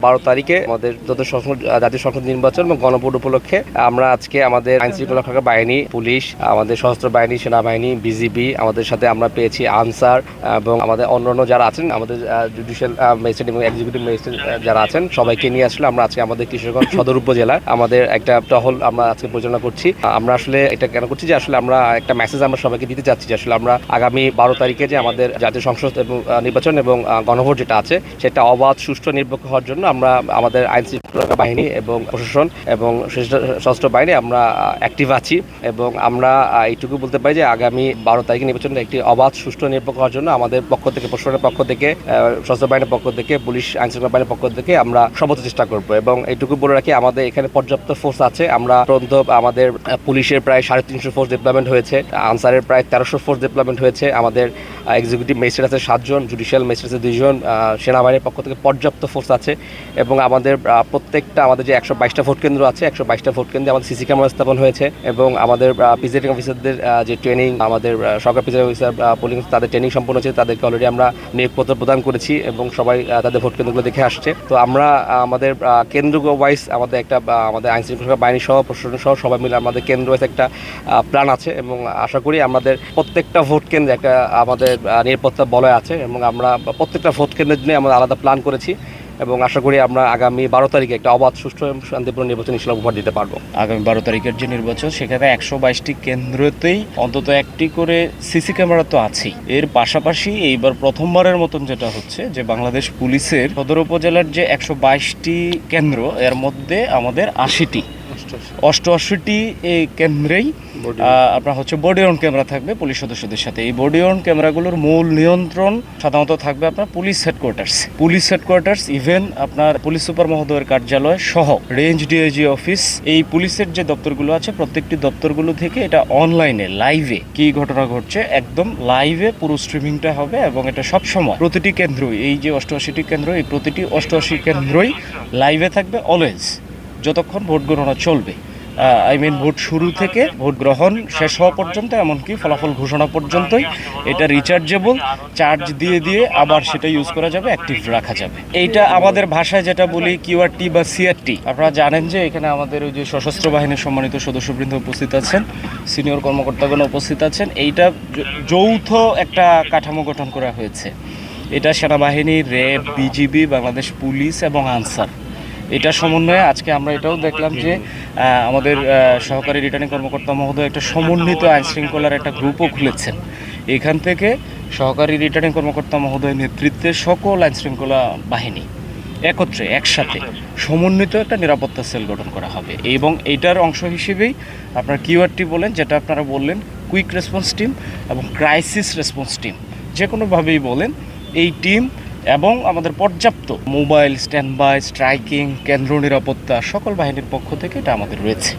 12 তারিখে আমাদের জাতীয় সংসদ নির্বাচন এবং গণভোট উপলক্ষে আমরা আজকে আমাদের আইন শৃঙ্খলা রক্ষা বাহিনী, পুলিশ, আমাদের সশস্ত্র বাহিনী, সেনাবাহিনী, বিজিবি, আমাদের সাথে আমরা পেয়েছি আনসার এবং আমাদের অন্যান্য যারা আছেন, আমাদের জুডিশিয়াল ম্যাজিস্ট্রেট এবং এক্সিকিউটিভ ম্যাজিস্ট্রেট যারা আছেন, সবাইকে নিয়ে আসলে আমরা আজকে আমাদের কিশোরগঞ্জ সদর উপজেলার আমাদের একটা টহল আমরা আজকে পরিচালনা করছি। আমরা আসলে এটা কেন করছি যে আসলে আমরা একটা মেসেজ আমরা সবাইকে দিতে চাচ্ছি যে আসলে আমরা আগামী 12 তারিখে যে আমাদের জাতীয় সংসদ এবং নির্বাচন এবং গণভোট যেটা আছে সেটা অবাধ, সুষ্ঠু, নিরপেক্ষ হওয়ার জন্য আমরা আমাদের আইন শৃঙ্খলা বাহিনী এবং প্রশাসন এবং সশস্ত্র বাহিনী আমরা অ্যাক্টিভ আছি এবং আমরা এইটুকু বলতে পারি যে আগামী 12 তারিখে নির্বাচনটা একটি অবাধ, সুষ্ঠু, নিরপেক্ষ হওয়ার জন্য আমাদের পক্ষ থেকে, প্রশাসনের পক্ষ থেকে, সশস্ত্র বাহিনীর পক্ষ থেকে, পুলিশ আইন শৃঙ্খলা বাহিনীর পক্ষ থেকে আমরা সর্বোচ্চ চেষ্টা করব এবং এইটুকু বলে রাখি আমাদের এখানে পর্যাপ্ত ফোর্স আছে। আমরা আমাদের পুলিশের প্রায় 350 ফোর্স ডিপ্লয়মেন্ট হয়েছে, আনসারের প্রায় 1300 ফোর্স ডিপ্লয়মেন্ট হয়েছে, আমাদের এক্সিকিউটিভ ম্যাজিস্ট্রেট আছে 7 জন, জুডিশিয়াল ম্যাজিস্ট্রেট আছে 2 জন, সেনাবাহিনীর পক্ষ থেকে পর্যাপ্ত ফোর্স আছে এবং আমাদের প্রত্যেকটা আমাদের যে 122টা ভোট কেন্দ্র আছে, 122টা ভোট কেন্দ্রে আমাদের সিসি ক্যামেরা স্থাপন হয়েছে এবং আমাদের প্রিজাইডিং অফিসারদের যে ট্রেনিং, আমাদের সরকার প্রিজাইডিং অফিসার পুলিশ তাদের ট্রেনিং সম্পন্ন হয়েছে, তাদেরকে অলরেডি আমরা নিয়োগপত্র প্রদান করেছি এবং সবাই তাদের ভোট কেন্দ্রগুলো দেখে আসছে। তো আমরা আমাদের কেন্দ্র ওয়াইজ আমাদের একটা আমাদের আইন শৃঙ্খলা বাহিনী সহ, প্রশাসন সহ সবাই মিলে আমাদের কেন্দ্র ওয়াইজ একটা প্ল্যান আছে এবং আশা করি আমাদের প্রত্যেকটা ভোট কেন্দ্রে একটা আমাদের নিরাপত্তা বলয় আছে এবং আমরা প্রত্যেকটা ভোট কেন্দ্রের জন্য আমরা আলাদা প্ল্যান করেছি এবং আশা করি আমরা আগামী 12 তারিখে একটা অবাধ, সুষ্ঠু এবং শান্তিপূর্ণ নির্বাচন ইনশাআল্লাহ উপহার দিতে পারবো। আগামী 12 তারিখের যে নির্বাচন, সেখানে 122টি কেন্দ্রতেই অন্তত একটি করে সিসি ক্যামেরা তো আছেই। এর পাশাপাশি এইবার প্রথমবারের মতন যেটা হচ্ছে যে বাংলাদেশ পুলিশের সদর উপজেলার যে 122টি কেন্দ্র, এর মধ্যে আমাদের 88টি এই কেন্দ্রেই আপনার হচ্ছে বডি অন ক্যামেরা থাকবে পুলিশ সদস্যদের সাথে। এই বডি অন ক্যামেরাগুলোর মূল নিয়ন্ত্রণ সাধারণত থাকবে আপনার পুলিশ হেডকোয়ার্টার্স, ইভেন আপনার পুলিশ সুপার মহোদয়ের কার্যালয় সহ রেঞ্জ ডিআইজি অফিস, এই পুলিশের যে দপ্তরগুলো আছে প্রত্যেকটি দপ্তরগুলো থেকে এটা অনলাইনে লাইভে কি ঘটনা ঘটছে একদম লাইভে পুরো স্ট্রিমিংটা হবে এবং এটা সবসময় প্রতিটি কেন্দ্রই, এই যে 88টি কেন্দ্র, এই প্রতিটি 88 কেন্দ্রই লাইভে থাকবে অলওয়েজ, যতক্ষণ ভোট গণনা চলবে। ভোট শুরু থেকে ভোট গ্রহণ শেষ হওয়া পর্যন্ত, এমনকি ফলাফল ঘোষণা পর্যন্তই এটা রিচার্জেবল, চার্জ দিয়ে আবার সেটা ইউজ করা যাবে, অ্যাক্টিভ রাখা যাবে। এইটা আমাদের ভাষায় যেটা বলি কিউআরটি বা সিআরটি। আপনারা জানেন যে এখানে আমাদের ওই যে সশস্ত্র বাহিনীর সম্মানিত সদস্যবৃন্দ উপস্থিত আছেন, সিনিয়র কর্মকর্তাগণ উপস্থিত আছেন। এইটা যৌথ একটা কাঠামো গঠন করা হয়েছে। এটা সেনাবাহিনী, র্যাব, বিজিবি, বাংলাদেশ পুলিশ এবং আনসার, এটা সমন্বয়ে আজকে আমরা এটাও দেখলাম যে আমাদের সহকারী রিটার্নিং কর্মকর্তা মহোদয় একটা সমন্বিত আইন শৃঙ্খলার একটা গ্রুপও খুলেছেন। এখান থেকে সহকারী রিটার্নিং কর্মকর্তা মহোদয়ের নেতৃত্বে সকল আইন শৃঙ্খলা বাহিনী একত্রে একসাথে সমন্বিত একটা নিরাপত্তা সেল গঠন করা হবে এবং এইটার অংশ হিসেবেই আপনার কিউআরটি বলেন, যেটা আপনারা বললেন, কুইক রেসপন্স টিম এবং ক্রাইসিস রেসপন্স টিম, যে কোনোভাবেই বলেন, এই টিম এবং আমাদের পর্যাপ্ত মোবাইল স্ট্যান্ড বাই, স্ট্রাইকিং, কেন্দ্র নিরাপত্তা সকল বাহিনীর পক্ষ থেকে এটা আমাদের রয়েছে।